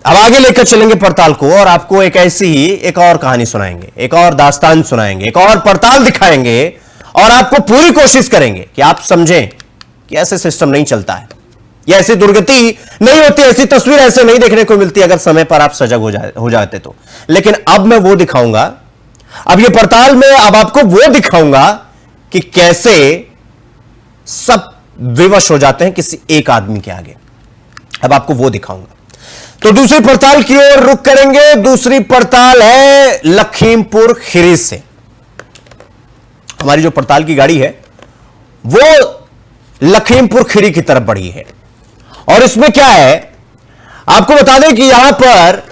अब आगे लेकर चलेंगे पड़ताल को और आपको एक ऐसी ही एक और कहानी सुनाएंगे, एक और दास्तान सुनाएंगे, एक और पड़ताल दिखाएंगे और आपको पूरी कोशिश करेंगे कि आप समझें कि ऐसे सिस्टम नहीं चलता है, या ऐसी दुर्गति नहीं होती, ऐसी तस्वीर ऐसे नहीं देखने को मिलती अगर समय पर आप सजग हो जाते तो। लेकिन अब मैं वो दिखाऊंगा, अब ये पड़ताल में अब आपको वो दिखाऊंगा कि कैसे सब विवश हो जाते हैं किसी एक आदमी के आगे। अब आपको वो दिखाऊंगा। तो दूसरी पड़ताल की ओर रुख करेंगे। दूसरी पड़ताल है लखीमपुर खीरी से। हमारी जो पड़ताल की गाड़ी है वो लखीमपुर खीरी की तरफ बढ़ी है और इसमें क्या है, आपको बता दें कि यहां पर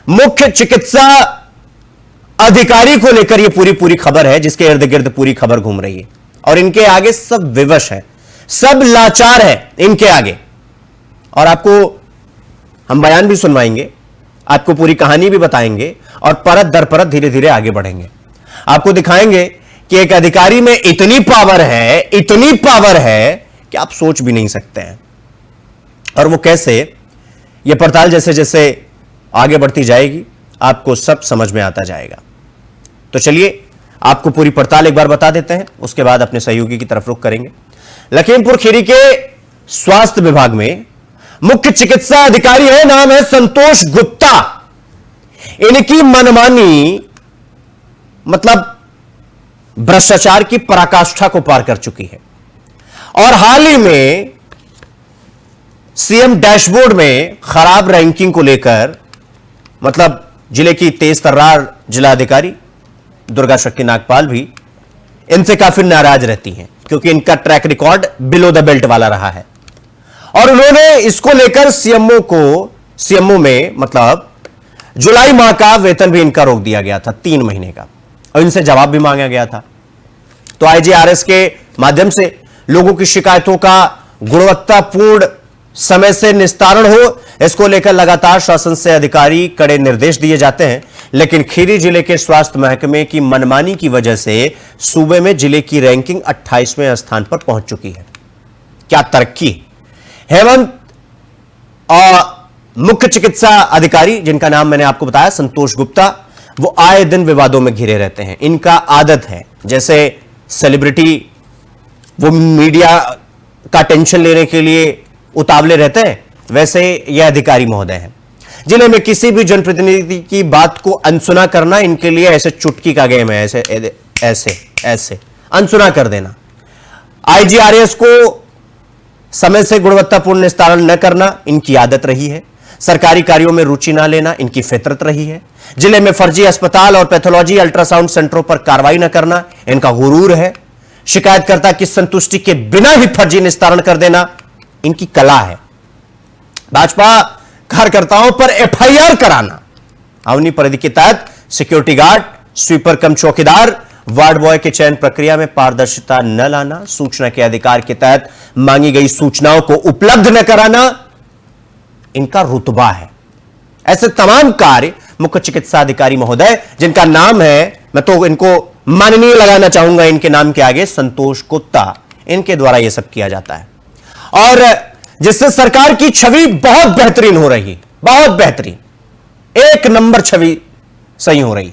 मुख्य चिकित्सा अधिकारी को लेकर यह पूरी खबर है, जिसके इर्द गिर्द पूरी खबर घूम रही है और इनके आगे सब विवश है, सब लाचार है इनके आगे। और आपको हम बयान भी सुनवाएंगे, आपको पूरी कहानी भी बताएंगे और परत दर परत धीरे धीरे आगे बढ़ेंगे। आपको दिखाएंगे कि एक अधिकारी में इतनी पावर है कि आप सोच भी नहीं सकते हैं। और वो कैसे, ये पड़ताल जैसे जैसे आगे बढ़ती जाएगी आपको सब समझ में आता जाएगा। तो चलिए आपको पूरी पड़ताल एक बार बता देते हैं, उसके बाद अपने सहयोगी की तरफ रुख करेंगे। लखीमपुर खीरी के स्वास्थ्य विभाग में मुख्य चिकित्सा अधिकारी है, नाम है संतोष गुप्ता। इनकी मनमानी मतलब भ्रष्टाचार की पराकाष्ठा को पार कर चुकी है और हाल ही में सीएम डैशबोर्ड में खराब रैंकिंग को लेकर मतलब जिले की तेज तर्रार जिला अधिकारी दुर्गा शक्ति नागपाल भी इनसे काफी नाराज रहती हैं क्योंकि इनका track record below the belt वाला रहा है। और उन्होंने इसको लेकर सीएमओ में मतलब जुलाई माह का वेतन भी इनका रोक दिया गया था 3 महीने का और इनसे जवाब भी मांगा गया था। तो आईजीआरएस के माध्यम से लोगों की शिकायतों का गुणवत्तापूर्ण समय से निस्तारण हो, इसको लेकर लगातार शासन से अधिकारी कड़े निर्देश दिए जाते हैं। लेकिन खीरी जिले के स्वास्थ्य महकमे की मनमानी की वजह से सूबे में जिले की रैंकिंग 28वें स्थान पर पहुंच चुकी है। क्या तरक्की! हेमंत मुख्य चिकित्सा अधिकारी जिनका नाम मैंने आपको बताया संतोष गुप्ता, वो आए दिन विवादों में घिरे रहते हैं। इनका आदत है, जैसे सेलिब्रिटी वो मीडिया का टेंशन लेने के लिए उतावले रहते हैं, वैसे यह अधिकारी महोदय हैं। जिले में किसी भी जनप्रतिनिधि की बात को अनसुना करना इनके लिए ऐसे चुटकी का गेम है, ऐसे अनसुना कर देना। आईजीआरएस को समय से गुणवत्तापूर्ण निस्तारण न करना इनकी आदत रही है। सरकारी कार्यों में रुचि न लेना इनकी फितरत रही है। जिले में फर्जी अस्पताल और पैथोलॉजी अल्ट्रासाउंड सेंटरों पर कार्रवाई न करना इनका गुरूर है। शिकायतकर्ता की संतुष्टि के बिना ही फर्जी निस्तारण कर देना इनकी कला है। भाजपा कार्यकर्ताओं पर एफआईआर कराना, अवनी परिधि के तहत सिक्योरिटी गार्ड, स्वीपर कम चौकीदार, वार्ड बॉय के चयन प्रक्रिया में पारदर्शिता न लाना, सूचना के अधिकार के तहत मांगी गई सूचनाओं को उपलब्ध न कराना इनका रुतबा है। ऐसे तमाम कार्य मुख्य चिकित्सा अधिकारी महोदय जिनका नाम है, मैं तो इनको माननीय लगाना चाहूंगा इनके नाम के आगे, संतोष गुप्ता, इनके द्वारा यह सब किया जाता है और जिससे सरकार की छवि बहुत बेहतरीन हो रही, बहुत बेहतरीन, 1 नंबर छवि सही हो रही,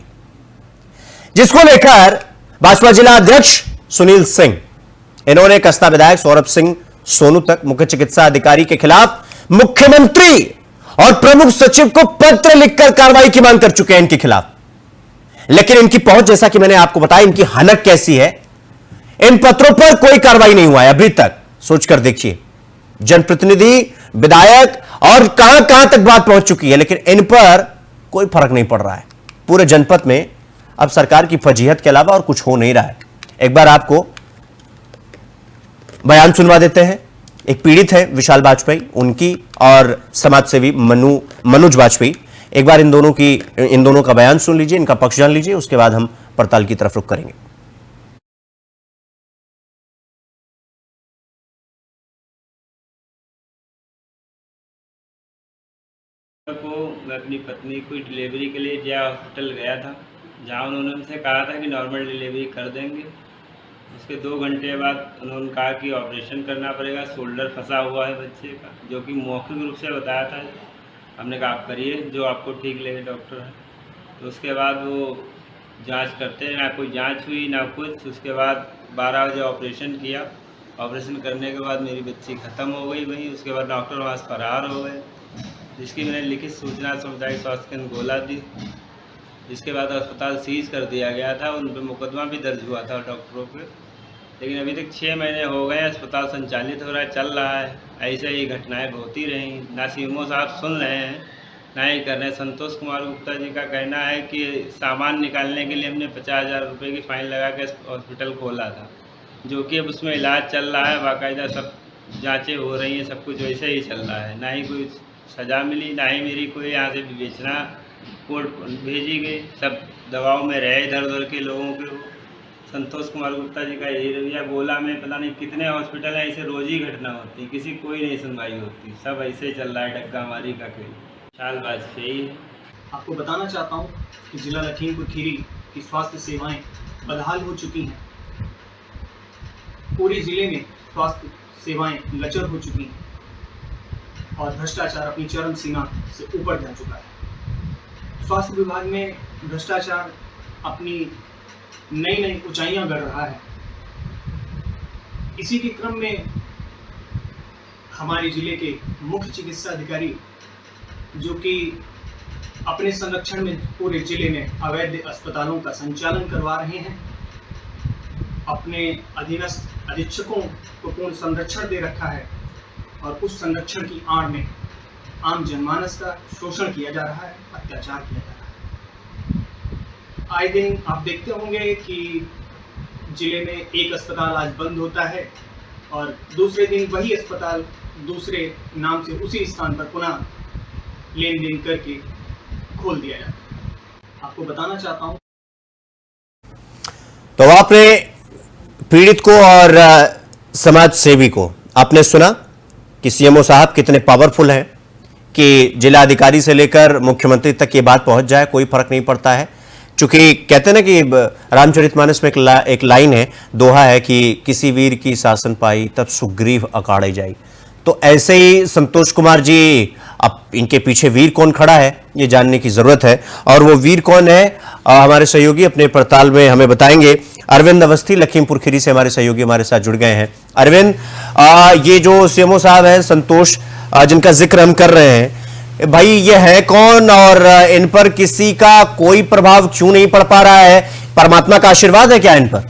जिसको लेकर भाजपा जिला अध्यक्ष सुनील सिंह, इन्होंने कस्ता विधायक सौरभ सिंह सोनू तक मुख्य चिकित्सा अधिकारी के खिलाफ मुख्यमंत्री और प्रमुख सचिव को पत्र लिखकर कार्रवाई की मांग कर चुके हैं इनके खिलाफ। लेकिन इनकी पहुंच, जैसा कि मैंने आपको बताया, इनकी हनक कैसी है, इन पत्रों पर कोई कार्रवाई नहीं हुआ है अभी तक। सोचकर देखिए, जनप्रतिनिधि, विधायक और कहां कहां तक बात पहुंच चुकी है, लेकिन इन पर कोई फर्क नहीं पड़ रहा है। पूरे जनपद में अब सरकार की फजीहत के अलावा और कुछ हो नहीं रहा है। एक बार आपको बयान सुनवा देते हैं। एक पीड़ित है विशाल वाजपेयी, उनकी, और समाजसेवी मनोज वाजपेयी। एक बार इन दोनों का बयान सुन लीजिए, इनका पक्ष जान लीजिए, उसके बाद हम पड़ताल की तरफ रुख करेंगे। को मैं अपनी पत्नी को डिलीवरी के लिए जया हॉस्पिटल गया था, जहां उन्होंने उनसे कहा था कि नॉर्मल डिलीवरी कर देंगे। उसके 2 घंटे बाद उन्होंने कहा कि ऑपरेशन करना पड़ेगा, शोल्डर फंसा हुआ है बच्चे का, जो कि मौखिक रूप से बताया था। हमने कहा आप करिए जो आपको ठीक लगे डॉक्टर है। तो उसके बाद वो जांच करते हैं, ना कोई जांच हुई ना कुछ। उसके बाद 12 बजे ऑपरेशन किया। ऑपरेशन करने के बाद मेरी बच्ची ख़त्म हो गई वहीं। उसके बाद डॉक्टर वहाँ से फरार हो गए, जिसकी मैंने लिखित सूचना सामुदायिक स्वास्थ्य केंद्र गोला दी। जिसके बाद अस्पताल सीज कर दिया गया था, उन पर मुकदमा भी दर्ज हुआ था डॉक्टरों पे। लेकिन अभी तक 6 महीने हो गए, अस्पताल संचालित हो रहा है, चल रहा है। ऐसे ही घटनाएं होती रहीं, ना सीएमओ साहब सुन रहे हैं ना ही कर रहे हैं। संतोष कुमार गुप्ता जी का कहना है कि सामान निकालने के लिए हमने 50,000 रुपये की फ़ाइन लगा के हॉस्पिटल खोला था, जो कि अब उसमें इलाज चल रहा है, बाकायदा सब जांचें हो रही हैं, सब कुछ वैसे ही चल रहा है। ना ही कोई सज़ा मिली, ना ही मेरी कोई यहाँ से विवेचना कोर्ट भेजी गई। सब दबाव में रहे इधर उधर के लोगों के। संतोष कुमार गुप्ता जी का यही रवैया। गोला में पता नहीं कितने हॉस्पिटल हैं, ऐसे रोज़ ही घटना होती, किसी कोई नहीं सुनवाई होती, सब ऐसे ही चल रहा है डग्गा मारी का खेल। चाल वाजपेयी है। आपको बताना चाहता हूँ कि जिला लखीमपुर खीरी की स्वास्थ्य सेवाएं बदहाल हो चुकी हैं। पूरे जिले में स्वास्थ्य सेवाएं लचर हो चुकी हैं और भ्रष्टाचार अपनी चरम सीमा से ऊपर जा चुका है। स्वास्थ्य विभाग में भ्रष्टाचार अपनी नई नई ऊंचाइयां गढ़ रहा है। इसी के क्रम में हमारे जिले के मुख्य चिकित्सा अधिकारी, जो कि अपने संरक्षण में पूरे जिले में अवैध अस्पतालों का संचालन करवा रहे हैं, अपने अधीनस्थ अधीक्षकों को पूर्ण संरक्षण दे रखा है और उस संरक्षण की आड़ में आम जनमानस का शोषण किया जा रहा है, अत्याचार किया जा रहा है। आए दिन आप देखते होंगे कि जिले में एक अस्पताल आज बंद होता है और दूसरे दिन वही अस्पताल दूसरे नाम से उसी स्थान पर पुनः लेन देन करके खोल दिया जाता है। आपको बताना चाहता हूं। तो आपने पीड़ित को और समाज सेवी को आपने सुना कि सीएमओ साहब कितने पावरफुल हैं कि जिला अधिकारी से लेकर मुख्यमंत्री तक ये बात पहुंच जाए, कोई फर्क नहीं पड़ता है। चूंकि कहते हैं ना कि रामचरितमानस में एक लाइन है, दोहा है कि किसी वीर की शासन पाई तब सुग्रीव अकाड़े जाई। तो ऐसे ही संतोष कुमार जी, अब इनके पीछे वीर कौन खड़ा है ये जानने की जरूरत है, और वो वीर कौन है हमारे सहयोगी अपने पड़ताल में हमें बताएंगे। अरविंद अवस्थी लखीमपुर खीरी से हमारे सहयोगी हमारे साथ जुड़ गए हैं। अरविंद, ये जो सीएमओ साहब है संतोष, जिनका जिक्र हम कर रहे हैं, भाई ये है कौन और इन पर किसी का कोई प्रभाव क्यों नहीं पड़ पा रहा है? परमात्मा का आशीर्वाद है क्या इन पर?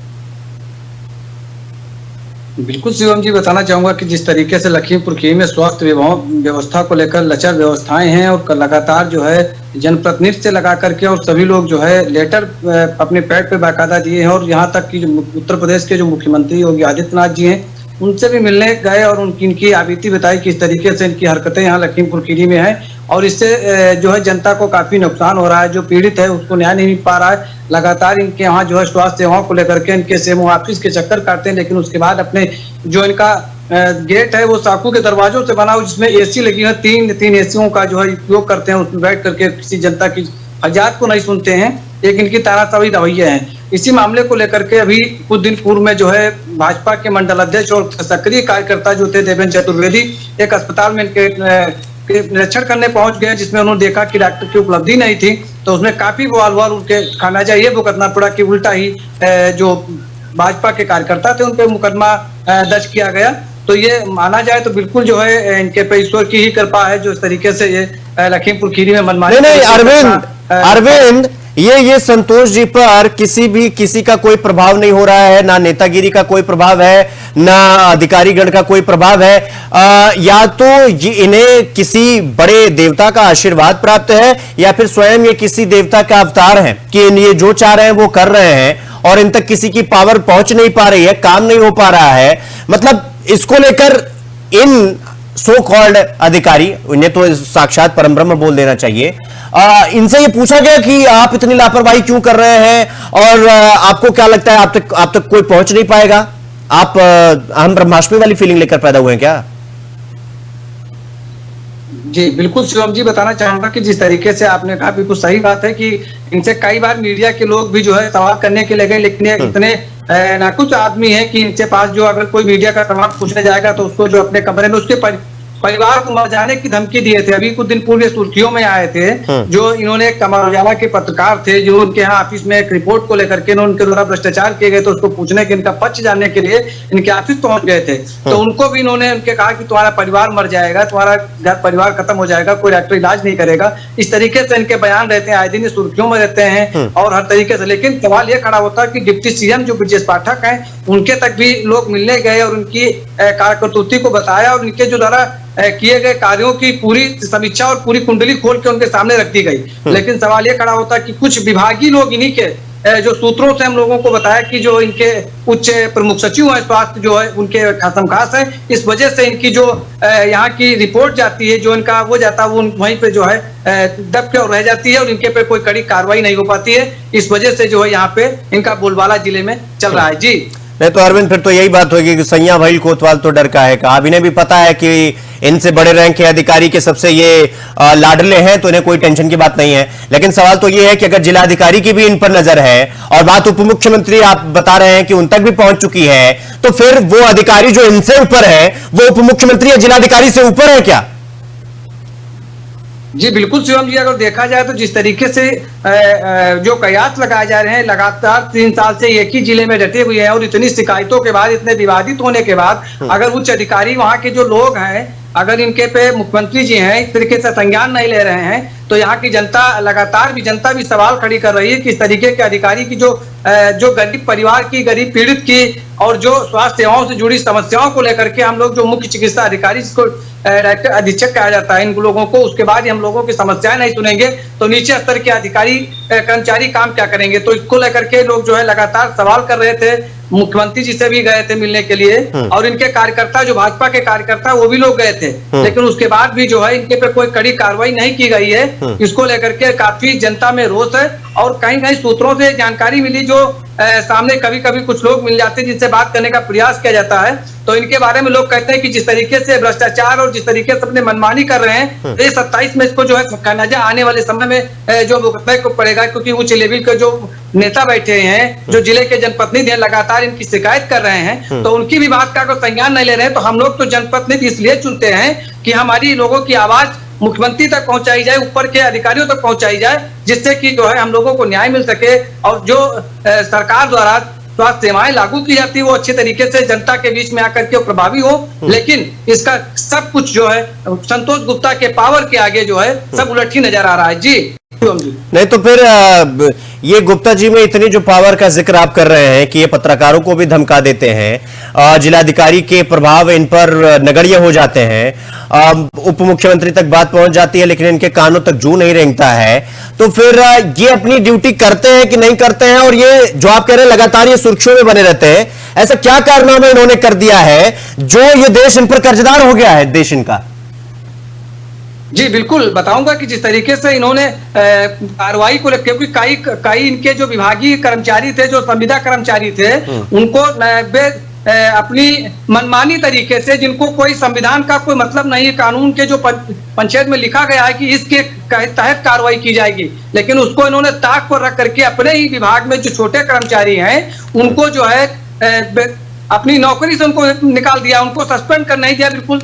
बिल्कुल शिवम जी, बताना चाहूंगा कि जिस तरीके से लखीमपुर खीरी में स्वास्थ्य व्यवस्था को लेकर लचर व्यवस्थाएं हैं और लगातार जो है जनप्रतिनिधि से लगा करके और सभी लोग जो है लेटर अपने पैड पे बाकायदा दिए हैं, और यहाँ तक कि जो उत्तर प्रदेश के जो मुख्यमंत्री योगी आदित्यनाथ जी हैं उनसे भी मिलने गए और इनकी आबिती बताई कि इस तरीके से इनकी हरकतें यहाँ लखीमपुर खीरी में हैं और इससे जो है जनता को काफी नुकसान हो रहा है। जो पीड़ित है उसको न्याय नहीं मिल पा रहा है। लगातार इनके यहाँ जो है स्वास्थ्य सेवाओं को लेकर के इनके सीएमओ ऑफिस के चक्कर काटते हैं, लेकिन उसके बाद अपने जो इनका गेट है वो साकू के दरवाजों से बना हो, जिसमें एसी लगी है, तीन एसियों का जो है उपयोग करते हैं, उसमें बैठ करके किसी जनता की फरियाद को नहीं सुनते हैं। एक इनकी तानाशाही रवैया है। इसी मामले को लेकर के अभी कुछ दिन पूर्व में जो है भाजपा के मंडल अध्यक्ष और सक्रिय कार्यकर्ता जो थे देवेंद्र चतुर्वेदी एक अस्पताल में इनके निरीक्षण करने पहुंच गए, जिसमें उन्होंने देखा कि डॉक्टर की उपलब्धि नहीं थी, तो उसमें काफी बवाल उनके खामियाजा ये भुगतना पड़ा कि उल्टा ही जो भाजपा के कार्यकर्ता थे उन पर मुकदमा दर्ज किया गया। तो ये माना जाए तो बिल्कुल जो है इनके पे ईश्वर की ही कृपा है जो इस तरीके से ये लखीमपुर खीरी में मनमानी। नहीं अरविंद, ये संतोष जी पर किसी का कोई प्रभाव नहीं हो रहा है, ना नेतागिरी का कोई प्रभाव है, ना अधिकारीगण का कोई प्रभाव है। या तो इन्हें किसी बड़े देवता का आशीर्वाद प्राप्त है या फिर स्वयं ये किसी देवता का अवतार है कि ये जो चाह रहे हैं वो कर रहे हैं और इन तक किसी की पावर पहुंच नहीं पा रही है, काम नहीं हो पा रहा है। मतलब इसको लेकर इन सो कॉल्ड अधिकारी, इन्हें तो साक्षात परमब्रह्म बोल देना चाहिए, इनसे ये पूछा गया कि आप इतनी लापरवाही क्यों कर रहे हैं और आपको क्या लगता है आप तक कोई पहुंच नहीं पाएगा? आप हम ब्रह्माष्टमी वाली फीलिंग लेकर पैदा हुए हैं क्या? जी बिल्कुल शिवम जी, बताना चाहूंगा कि जिस तरीके से आपने कहा बिल्कुल सही बात है कि इनसे कई बार मीडिया के लोग भी जो है सवाल करने के लगे, लेकिन इतने ना कुछ आदमी है कि इनके पास जो अगर कोई मीडिया का सवाल पूछने जाएगा तो उसको जो अपने कमरे में उसके परिवार को मर जाने की धमकी दिए थे। अभी कुछ दिन पूर्व सुर्खियों में आए थे, जो इन्होंने अमर उजाला के पत्रकार थे जो उनके यहाँ ऑफिस में एक रिपोर्ट को लेकर के उनके द्वारा भ्रष्टाचार किए गए, तो उसको पूछने के इनका पक्ष जानने के लिए इनके ऑफिस पहुंच गए थे। तो उनको भी इन्होंने उनके कहा कि तुम्हारा परिवार मर जाएगा, तुम्हारा घर परिवार खत्म हो जाएगा, कोई डॉक्टर इलाज नहीं करेगा। इस तरीके से इनके बयान रहते हैं, आए दिन सुर्खियों में रहते हैं और हर तरीके से। लेकिन सवाल ये खड़ा होता है कि डिप्टी सीएम जो ब्रजेश पाठक हैं उनके तक भी लोग मिलने गए और उनकी कार्यकर्तृत्व को बताया और उनके जो द्वारा किए गए कार्यों की पूरी समीक्षा और पूरी कुंडली खोल के उनके सामने रख दी गई। लेकिन सवाल ये खड़ा होता है कि कुछ विभागीय लोग इन्हीं के जो सूत्रों से हम लोगों को बताया कि जो इनके उच्च प्रमुख सचिव हैं स्वास्थ्य जो है उनके खासम खास है, इस वजह से इनकी जो यहाँ की रिपोर्ट जाती है, जो इनका वो जाता है वो वहीं पे जो है दब के और रह जाती है और इनके पे कोई कड़ी कार्रवाई नहीं हो पाती है। इस वजह से जो है यहाँ पे इनका बोलबाला जिले में चल रहा है। जी नहीं तो अरविंद, फिर तो यही बात होगी कि सैया भाई कोतवाल तो डर का है का। अब इन्हें भी पता है कि इनसे बड़े रैंक के अधिकारी के सबसे ये लाडले हैं, तो इन्हें कोई टेंशन की बात नहीं है। लेकिन सवाल तो ये है कि अगर जिलाधिकारी की भी इन पर नजर है और बात उप मुख्यमंत्री आप बता रहे हैं कि उन तक भी पहुंच चुकी है, तो फिर वो अधिकारी जो इनसे ऊपर है वो उप मुख्यमंत्री या जिलाधिकारी से ऊपर है क्या? जी बिल्कुल शिवम जी, अगर देखा जाए तो जिस तरीके से जो कयास लगाए जा रहे हैं, लगातार 3 साल से एक ही जिले में डटे हुए हैं और इतनी शिकायतों के बाद, इतने विवादित होने के बाद अगर उच्च अधिकारी वहां के जो लोग हैं अगर इनके पे मुख्यमंत्री जी हैं इस तरीके से संज्ञान नहीं ले रहे हैं, तो यहाँ की जनता लगातार भी जनता भी सवाल खड़ी कर रही है कि इस तरीके के अधिकारी की जो गरीब परिवार की, गरीब पीड़ित की और जो स्वास्थ्य सेवाओं से जुड़ी समस्याओं को लेकर के हम लोग जो मुख्य चिकित्सा अधिकारी जिसको डायरेक्टर अधीक्षक कहा जाता है इन लोगों को, उसके बाद ही हम लोगों की समस्याएं नहीं सुनेंगे तो नीचे स्तर के अधिकारी कर्मचारी काम क्या करेंगे। तो इसको लेकर के लोग जो है लगातार सवाल कर रहे थे। मुख्यमंत्री जी से भी गए थे मिलने के लिए और इनके कार्यकर्ता जो भाजपा के कार्यकर्ता वो भी लोग गए थे, लेकिन उसके बाद भी जो है इनके पे कोई कड़ी कार्रवाई नहीं की गई है। इसको लेकर के काफी जनता में रोष है और कहीं कहीं सूत्रों से जानकारी मिली जो सामने कभी कभी कुछ लोग मिल जाते हैं जिनसे बात करने का प्रयास किया जाता है, तो इनके बारे में लोग कहते हैं कि जिस तरीके से भ्रष्टाचार और जिस तरीके से अपने मनमानी कर रहे हैं, तो ये 27 में इसको जो है खामियाजा आने वाले समय में जो भुगतने को पड़ेगा, क्योंकि उच्च लेवल के जो नेता बैठे हैं, जो जिले के जनप्रतिनिधि हैं, लगातार इनकी शिकायत कर रहे हैं, तो उनकी भी बात का अगर संज्ञान नहीं ले रहे हैं, तो हम लोग तो जनप्रतिनिधि इसलिए चुनते हैं कि हमारी लोगों की आवाज मुख्यमंत्री तक पहुंचाई जाए, ऊपर के अधिकारियों तक पहुंचाई जाए, जिससे कि जो है हम लोगों को न्याय मिल सके और जो सरकार द्वारा स्वास्थ्य सेवाएं लागू की जाती है वो अच्छे तरीके से जनता के बीच में आकर के प्रभावी हो। लेकिन इसका सब कुछ जो है संतोष गुप्ता के पावर के आगे जो है सब उलट ही नजर आ रहा है। जी नहीं तो फिर ये गुप्ता जी में इतनी जो पावर का जिक्र आप कर रहे हैं कि ये पत्रकारों को भी धमका देते हैं, जिलाधिकारी के प्रभाव इन पर नगण्य हो जाते हैं, उप मुख्यमंत्री तक बात पहुंच जाती है लेकिन इनके कानों तक जू नहीं रेंगता है, तो फिर ये अपनी ड्यूटी करते हैं कि नहीं करते हैं? और ये जो आप कह रहे हैं लगातार ये सुर्खियों में बने रहते हैं, ऐसा क्या कारनामा इन्होंने कर दिया है जो ये देश इन पर कर्जदार हो गया है, देश इनका? जी बिल्कुल बताऊंगा कि जिस तरीके से इन्होंने कार्रवाई को लेकर, क्योंकि कई इनके जो विभागीय कर्मचारी थे, जो संविदा कर्मचारी थे, उनको अपनी मनमानी तरीके से, जिनको कोई संविधान का कोई मतलब नहीं है, कानून के जो पंचायत में लिखा गया है कि इसके तहत कार्रवाई की जाएगी, लेकिन उसको इन्होंने ताक पर रख करके अपने ही विभाग में जो छोटे कर्मचारी हैं उनको जो है अपनी नौकरी से उनको निकाल दिया, उनको सस्पेंड कर नहीं दिया, बिल्कुल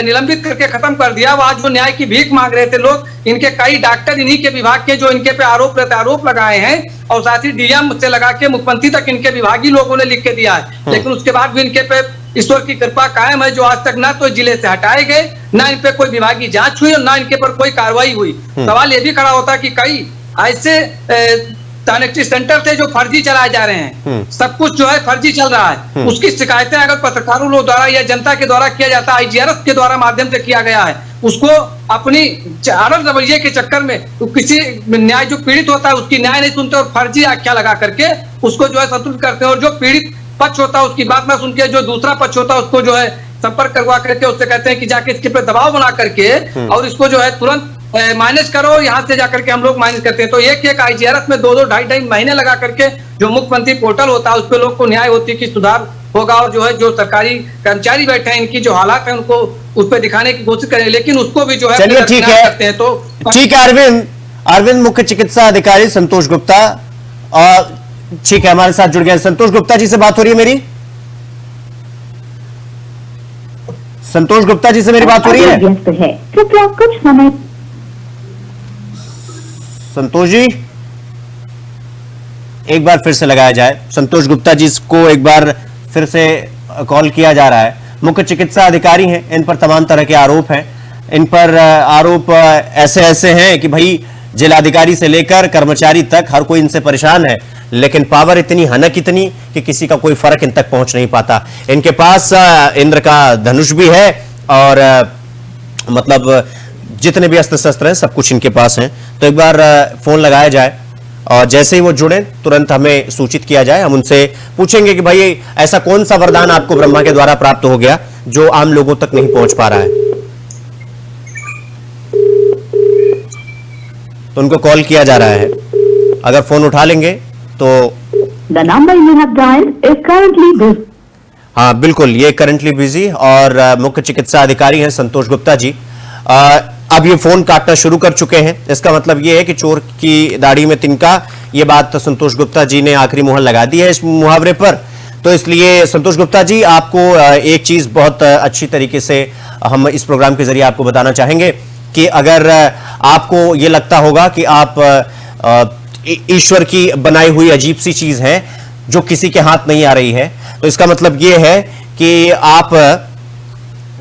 निलंबित करके खत्म कर दिया। वो आज वो न्याय की भीख मांग रहे थे लोग, इनके कई डॉक्टर इन्हीं के विभाग के जो इनके पे आरोप लगाए हैं और साथ ही डीएम से लगा के मुख्यमंत्री तक इनके विभागीय लोगों ने लिख के दिया है, लेकिन उसके बाद भी इनके पे ईश्वर की कृपा कायम है जो आज तक ना तो जिले से हटाए गए, ना इन पे कोई विभागीय जांच हुई और ना इनके पर कोई कार्रवाई हुई। सवाल ये भी खड़ा होता है कि कई ऐसे सैनिटरी सेंटर थे जो फर्जी चलाए जा रहे हैं, सब कुछ जो है फर्जी चल रहा है, उसकी शिकायतें अगर पत्रकारों लोग द्वारा या जनता के द्वारा किया जाता है, IGRF के द्वारा माध्यम से किया गया है, उसको अपनी आनंद रवैये के चक्कर में तो किसी न्याय जो पीड़ित होता है उसकी न्याय नहीं सुनते और फर्जी आख्या लगा करके उसको जो है संतुलित करते हैं, और जो पीड़ित पक्ष होता है उसकी बात ना सुन के जो दूसरा पक्ष होता है उसको जो है संपर्क करवा करके उससे कहते हैं कि जाके इसके पे दबाव बना करके और इसको जो है तुरंत माइनस करो, यहाँ से जाकर के हम लोग माइनस करते हैं। तो एक IGRF में 2-2 ढाई महीने लगा करके जो मुख्यमंत्री पोर्टल होता है उस पर लोग को न्याय होती है कि सुधार होगा, और जो है जो सरकारी कर्मचारी बैठे हैं इनकी जो हालात है उनको उस पर दिखाने की कोशिश करें, लेकिन उसको भी जो है चलिए ठीक है करते हैं। तो ठीक है अरविंद मुख्य चिकित्सा अधिकारी संतोष गुप्ता और ठीक है हमारे साथ जुड़ गए। संतोष गुप्ता जी से बात हो रही है मेरी? संतोष गुप्ता जी से मेरी बात हो रही है? व्यस्त है, कृपया कुछ समय। संतोष जी, एक बार फिर से लगाया जाए। संतोष गुप्ता जी को एक बार फिर से कॉल किया जा रहा है। मुख्य चिकित्सा अधिकारी हैं, इन पर तमाम तरह के आरोप हैं। इन पर आरोप ऐसे ऐसे हैं कि भाई जिलाधिकारी से लेकर कर्मचारी तक हर कोई इनसे परेशान है, लेकिन पावर इतनी, हनक इतनी कि किसी का कोई फर्क इन तक पहुंच नहीं पाता। इनके पास इंद्र का धनुष भी है और मतलब जितने भी अस्त्र शस्त्र हैं सब कुछ इनके पास हैं। तो एक बार फोन लगाया जाए और जैसे ही वो जुड़े तुरंत हमें सूचित किया जाए। हम उनसे पूछेंगे कि भाई ऐसा कौन सा वरदान आपको ब्रह्मा के द्वारा प्राप्त हो गया जो आम लोगों तक नहीं पहुंच पा रहा है। तो उनको कॉल किया जा रहा है, अगर फोन उठा लेंगे तो। The number you have dialed is currently busy. हाँ बिल्कुल, ये करंटली बिजी और मुख्य चिकित्सा अधिकारी हैं संतोष गुप्ता जी। अब ये फोन काटना शुरू कर चुके हैं। इसका मतलब ये है कि चोर की दाढ़ी में तिनका, ये बात तो संतोष गुप्ता जी ने आखिरी मुहर लगा दी है इस मुहावरे पर। तो इसलिए संतोष गुप्ता जी, आपको एक चीज बहुत अच्छी तरीके से हम इस प्रोग्राम के जरिए आपको बताना चाहेंगे कि अगर आपको ये लगता होगा कि आप ईश्वर की बनाई हुई अजीब सी चीज है जो किसी के हाथ नहीं आ रही है, तो इसका मतलब ये है कि आप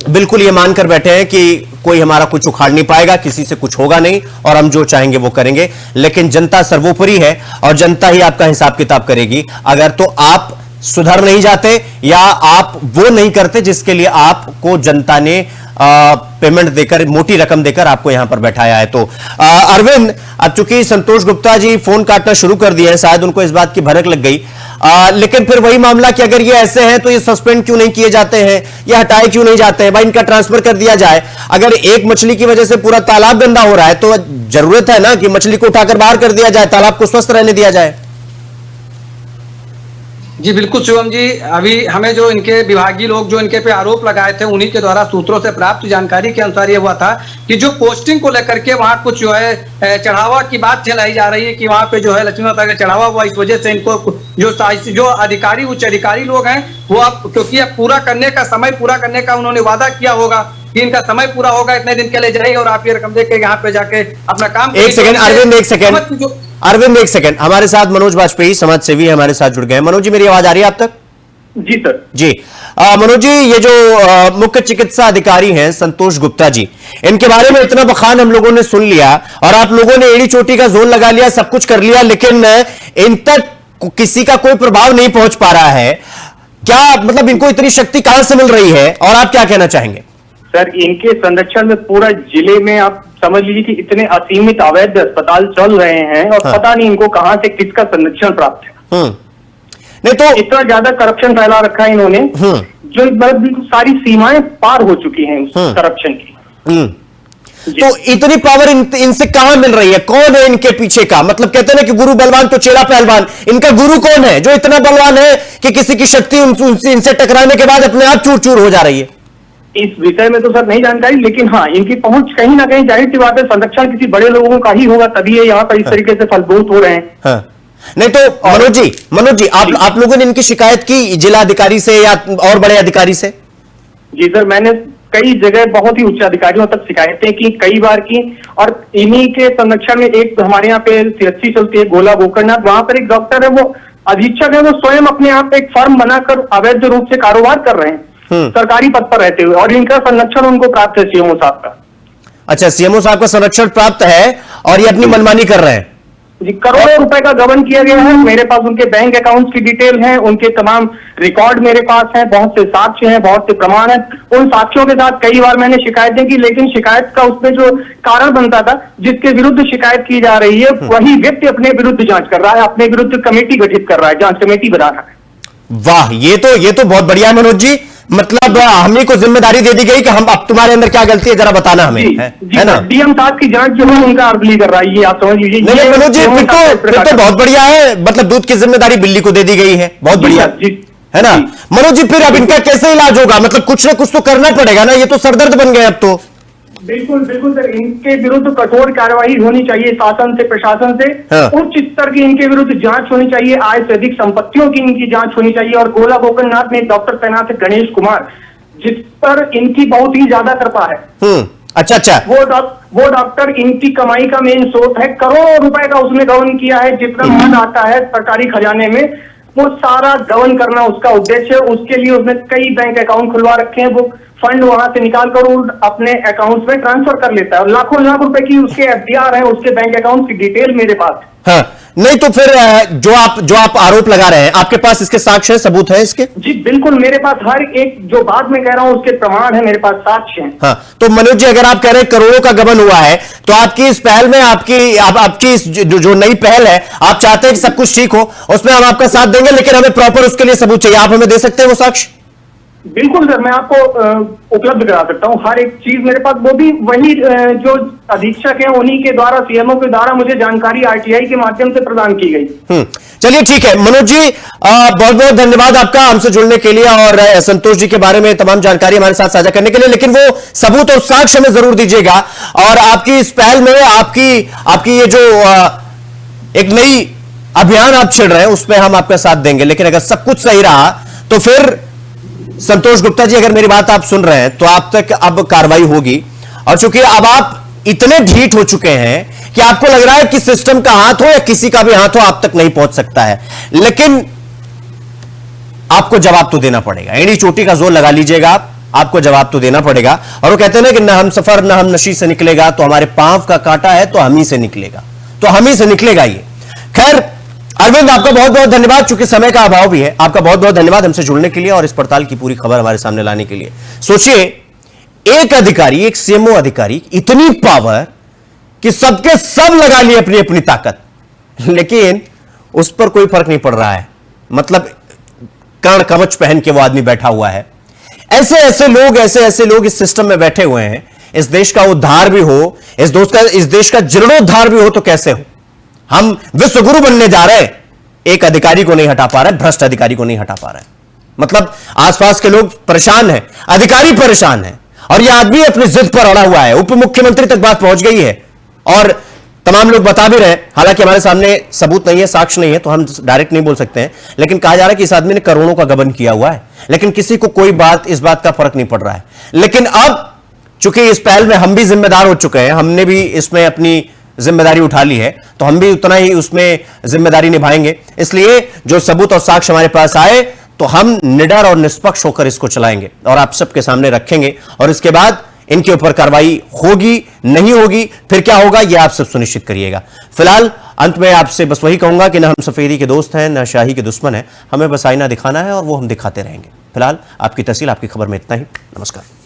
बिल्कुल ये मानकर बैठे हैं कि कोई हमारा कुछ उखाड़ नहीं पाएगा, किसी से कुछ होगा नहीं और हम जो चाहेंगे वो करेंगे। लेकिन जनता सर्वोपरि है और जनता ही आपका हिसाब किताब करेगी। अगर तो आप सुधर नहीं जाते या आप वो नहीं करते जिसके लिए आपको जनता ने पेमेंट देकर, मोटी रकम देकर आपको यहां पर बैठाया है। तो अरविंद, अब चूंकि संतोष गुप्ता जी फोन काटना शुरू कर दिए हैं, शायद उनको इस बात की भनक लग गई, लेकिन फिर वही मामला कि अगर ये ऐसे हैं तो ये सस्पेंड क्यों नहीं किए जाते हैं, ये हटाए क्यों नहीं जाते हैं? भाई इनका ट्रांसफर कर दिया जाए। अगर एक मछली की वजह से पूरा तालाब गंदा हो रहा है तो जरूरत है ना कि मछली को उठाकर बाहर कर दिया जाए, तालाब को स्वस्थ रहने दिया जाए। जी बिल्कुल शिवम जी, अभी हमें जो इनके विभागीय लोग जो इनके पे आरोप लगाए थे उन्हीं के द्वारा सूत्रों से प्राप्त जानकारी के अनुसार ये हुआ था कि जो पोस्टिंग को लेकर के वहां कुछ जो है चढ़ावा की बात चलाई जा रही है कि वहां पे जो है लक्ष्मी माता का चढ़ावा हुआ, इस वजह से इनको जो अधिकारी, उच्च अधिकारी लोग हैं वो अब, क्योंकि अब पूरा करने का समय पूरा करने का उन्होंने वादा किया होगा कि इनका समय पूरा होगा, इतने दिन के लिए जाएंगे और आप ये रकम देके यहाँ पे जाके अपना काम। एक सेकंड अरविंद, अरविंद एक सेकंड, हमारे साथ मनोज वाजपेयी समाज सेवी हमारे साथ जुड़ गए। मनोज जी, मेरी आवाज आ रही है आप तक? जी सर। जी मनोज जी, ये जो मुख्य चिकित्सा अधिकारी हैं संतोष गुप्ता जी, इनके बारे में इतना बखान हम लोगों ने सुन लिया और आप लोगों ने एड़ी चोटी का जोर लगा लिया, सब कुछ कर लिया, लेकिन इन तक किसी का कोई प्रभाव नहीं पहुंच पा रहा है। क्या मतलब इनको इतनी शक्ति कहां से मिल रही है और आप क्या कहना चाहेंगे? सर, इनके संरक्षण में पूरा जिले में आप समझ लीजिए कि इतने असीमित अवैध अस्पताल चल रहे हैं और पता नहीं इनको कहां से किसका संरक्षण प्राप्त है। नहीं तो इतना ज्यादा करप्शन फैला रखा है इन्होंने जो मतलब सारी सीमाएं पार हो चुकी हैं उस करप्शन की। तो इतनी पावर इनसे कहां मिल रही है? कौन है इनके पीछे का? मतलब कहते हैं ना कि गुरु बलवान तो चेला पहलवान, इनका गुरु कौन है जो इतना बलवान है कि किसी की शक्ति इनसे टकराने के बाद अपने आप चूर चूर हो जा रही है? इस विषय में तो सर नहीं जानकारी, लेकिन हाँ इनकी पहुंच कहीं ना कहीं जाहिर सी बात है संरक्षण किसी बड़े लोगों का ही होगा, तभी ये यहाँ पर इस तरीके से फलभूत हो रहे हैं। नहीं तो मनोज जी आप लोगों ने इनकी शिकायत की जिला अधिकारी से या और बड़े अधिकारी से? जी सर, मैंने कई जगह बहुत ही उच्च अधिकारियों तक शिकायतें की, कई बार की, और इन्हीं के संरक्षण में एक हमारे यहाँ पे सीएचसी चलती है गोला गोकर्णनाथ, वहां पर एक डॉक्टर है, वो अधीक्षक है, वो स्वयं अपने आप एक फर्म बनाकर अवैध रूप से कारोबार कर रहे हैं सरकारी पद पर रहते हुए, और इनका संरक्षण उनको प्राप्त है सीएमओ साहब का। अच्छा, सीएमओ साहब का संरक्षण प्राप्त है और ये अपनी मनमानी कर रहे हैं? जी, करोड़ों रुपए का गबन किया गया है। मेरे पास उनके बैंक अकाउंट्स की डिटेल है, उनके तमाम रिकॉर्ड मेरे पास हैं, बहुत से साक्ष्य हैं, बहुत से प्रमाण हैं। उन साक्ष्यों के साथ कई बार मैंने शिकायतें की, लेकिन शिकायत का उसमें जो कारण बनता था, जिसके विरुद्ध शिकायत की जा रही है, वही व्यक्ति अपने विरुद्ध जांच कर रहा है, अपने विरुद्ध कमेटी गठित कर रहा है, जांच कमेटी बना रहा है। वाह, ये तो बहुत बढ़िया है मनोज जी। मतलब हमने को जिम्मेदारी दे दी गई कि हम अब तुम्हारे अंदर क्या गलती है जरा बताना हमें, है ना? डीएम साहब की जांच जो है उनका अर्दली कर रहा है, ये आप समझ लीजिए। नहीं मनोज जी, फिर तो बहुत बढ़िया है। मतलब दूध की जिम्मेदारी बिल्ली को दे दी गई है, बहुत बढ़िया है ना? मनोज जी, फिर अब इनका कैसे इलाज होगा? मतलब कुछ ना कुछ तो करना पड़ेगा ना, ये तो सरदर्द बन गए अब तो। बिल्कुल बिल्कुल सर, इनके विरुद्ध कठोर कार्रवाई होनी चाहिए, शासन से, प्रशासन से। उच्च स्तर की इनके विरुद्ध जांच होनी चाहिए, आय से अधिक संपत्तियों की इनकी जांच होनी चाहिए। और गोला गोकर्णनाथ में एक डॉक्टर तैनात है गणेश कुमार, जिस पर इनकी बहुत ही ज्यादा कृपा है। अच्छा। वो डॉक्टर इनकी कमाई का मेन स्रोत है। करोड़ों रुपए का उसने गबन किया है। जितना मद आता है सरकारी खजाने में वो सारा गबन करना उसका उद्देश्य है। उसके लिए उसने कई बैंक अकाउंट खुलवा रखे हैं। वो फंड वहां से निकाल कर अपने अकाउंट में ट्रांसफर कर लेता है और लाखों लाख रुपए की उसके एफडीआर है, उसके बैंक अकाउंट की डिटेल मेरे पास। हाँ, नहीं तो फिर जो आप आरोप लगा रहे हैं, आपके पास इसके साक्ष्य है, सबूत है इसके? जी बिल्कुल, मेरे पास हर एक जो बात मैं कह रहा हूं उसके प्रमाण है, मेरे पास साक्ष्य हैं। हाँ, तो मनोज जी, अगर आप कह रहे हैं करोड़ों का गबन हुआ है, तो आपकी इस पहल में आपकी इस जो नई पहल है, आप चाहते हैं कि सब कुछ ठीक हो, उसमें हम आपका साथ देंगे, लेकिन हमें प्रॉपर उसके लिए सबूत चाहिए। आप हमें दे सकते हैं वो साक्ष्य? बिल्कुल सर, मैं आपको उपलब्ध करा सकता हूँ हर एक चीज मेरे पास। वो भी वही जो अधीक्षक हैं उन्हीं के द्वारा, सीएमओ के द्वारा मुझे जानकारी आरटीआई के माध्यम से प्रदान की गई। चलिए ठीक है मनोज जी, बहुत बहुत धन्यवाद आपका हमसे जुड़ने के लिए और संतोष जी के बारे में तमाम जानकारी हमारे साथ साझा करने के लिए। लेकिन वो सबूत और साक्ष्य में जरूर दीजिएगा, और आपकी इस पहल में आपकी ये जो एक नई अभियान आप छिड़ रहे हैं उसमें हम आपका साथ देंगे। लेकिन अगर सब कुछ सही रहा तो फिर संतोष गुप्ता जी, अगर मेरी बात आप सुन रहे हैं तो आप तक अब कार्रवाई होगी। और चूंकि अब आप इतने ढीठ हो चुके हैं कि आपको लग रहा है कि सिस्टम का हाथ हो या किसी का भी हाथ हो, आप तक नहीं पहुंच सकता है, लेकिन आपको जवाब तो देना पड़ेगा। एड़ी चोटी का जोर लगा लीजिएगा, आपको जवाब तो देना पड़ेगा। और वो कहते हैं ना कि ना हम सफर ना हम नशी से निकलेगा, तो हमारे पांव का कांटा है तो हम ही से निकलेगा, तो हम ही से निकलेगा ये। खैर अरविंद, आपका बहुत बहुत धन्यवाद, चूंकि समय का अभाव भी है। आपका बहुत बहुत धन्यवाद हमसे जुड़ने के लिए और इस पड़ताल की पूरी खबर हमारे सामने लाने के लिए। सोचिए, एक अधिकारी, एक सीएमओ अधिकारी, इतनी पावर कि सबके सब लगा लिए अपनी अपनी ताकत, लेकिन उस पर कोई फर्क नहीं पड़ रहा है। मतलब कर्ण कवच पहन के वो आदमी बैठा हुआ है। ऐसे ऐसे लोग इस सिस्टम में बैठे हुए हैं। इस देश का उद्धार भी हो, इस देश का जीर्णोद्धार भी हो तो कैसे हो? हम विश्वगुरु बनने जा रहे हैं, एक अधिकारी को नहीं हटा पा रहे, भ्रष्ट अधिकारी को नहीं हटा पा रहे। मतलब आसपास के लोग परेशान हैं, अधिकारी परेशान हैं, और यह आदमी अपनी जिद पर अड़ा हुआ है। उप मुख्यमंत्री तक बात पहुंच गई है और तमाम लोग बता भी रहे हैं। हालांकि हमारे सामने सबूत नहीं है, साक्ष्य नहीं है, तो हम डायरेक्ट नहीं बोल सकते हैं, लेकिन कहा जा रहा है कि इस आदमी ने करोड़ों का गबन किया हुआ है, लेकिन किसी को कोई इस बात का फर्क नहीं पड़ रहा है। लेकिन अब चूंकि इस पहल में हम भी जिम्मेदार हो चुके हैं, हमने भी इसमें अपनी जिम्मेदारी उठा ली है, तो हम भी उतना ही उसमें जिम्मेदारी निभाएंगे। इसलिए जो सबूत और साक्ष्य हमारे पास आए तो हम निडर और निष्पक्ष होकर इसको चलाएंगे और आप सबके सामने रखेंगे, और इसके बाद इनके ऊपर कार्रवाई होगी नहीं होगी, फिर क्या होगा, यह आप सब सुनिश्चित करिएगा। फिलहाल अंत में आपसे बस वही कहूंगा कि न हम सफेदी के दोस्त हैं, न शाही के दुश्मन हैं, हमें बस आईना दिखाना है और वो हम दिखाते रहेंगे। फिलहाल आपकी तहसील, आपकी खबर में इतना ही। नमस्कार।